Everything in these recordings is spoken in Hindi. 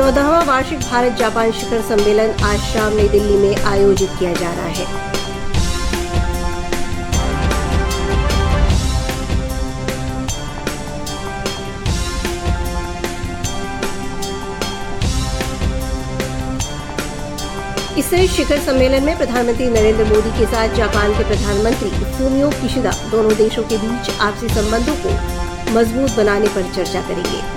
14वां वार्षिक भारत जापान शिखर सम्मेलन आज शाम नई दिल्ली में आयोजित किया जा रहा है। इस शिखर सम्मेलन में प्रधानमंत्री नरेंद्र मोदी के साथ जापान के प्रधानमंत्री फूमियो किशिदा दोनों देशों के बीच आपसी संबंधों को मजबूत बनाने पर चर्चा करेंगे।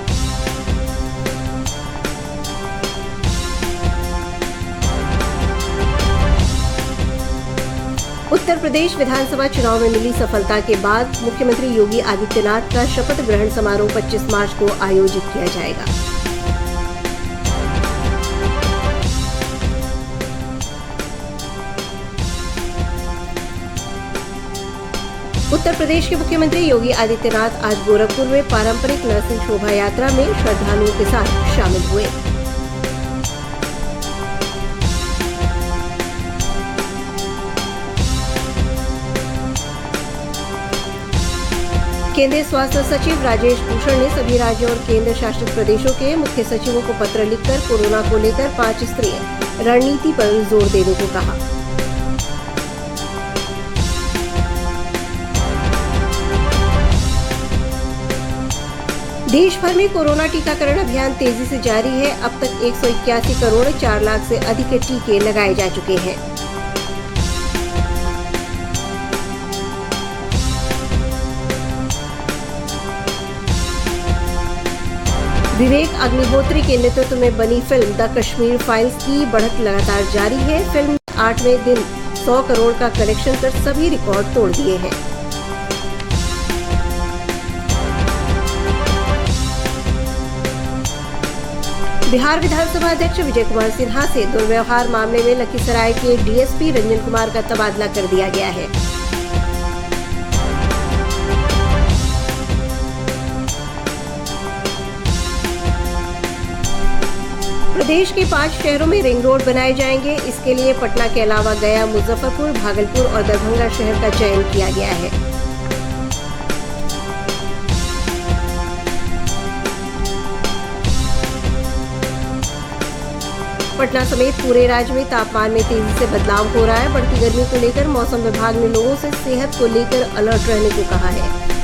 उत्तर प्रदेश विधानसभा चुनाव में मिली सफलता के बाद मुख्यमंत्री योगी आदित्यनाथ का शपथ ग्रहण समारोह 25 मार्च को आयोजित किया जाएगा। उत्तर प्रदेश के मुख्यमंत्री योगी आदित्यनाथ आज गोरखपुर में पारंपरिक नरसिंह शोभा यात्रा में श्रद्धालुओं के साथ शामिल हुए। केंद्रीय स्वास्थ्य सचिव राजेश भूषण ने सभी राज्यों और केंद्र शासित प्रदेशों के मुख्य सचिवों को पत्र लिखकर कोरोना को लेकर 5 स्तरीय रणनीति पर जोर देने को कहा। देश भर में कोरोना टीकाकरण अभियान तेजी से जारी है। अब तक 181 करोड़ 4 लाख से अधिक टीके लगाए जा चुके हैं। विवेक अग्निहोत्री के नेतृत्व में बनी फिल्म द कश्मीर फाइल्स की बढ़त लगातार जारी है। फिल्म 8वें दिन 100 करोड़ का कलेक्शन कर सभी रिकॉर्ड तोड़ दिए हैं। बिहार विधानसभा अध्यक्ष विजय कुमार सिन्हा से दुर्व्यवहार मामले में लखीसराय के डीएसपी रंजन कुमार का तबादला कर दिया गया है। प्रदेश के 5 शहरों में रिंग रोड बनाए जाएंगे। इसके लिए पटना के अलावा गया, मुजफ्फरपुर, भागलपुर और दरभंगा शहर का चयन किया गया है। पटना समेत पूरे राज्य में तापमान में तेजी से बदलाव हो रहा है। बढ़ती गर्मी को लेकर मौसम विभाग ने लोगों से सेहत को लेकर अलर्ट रहने को कहा है।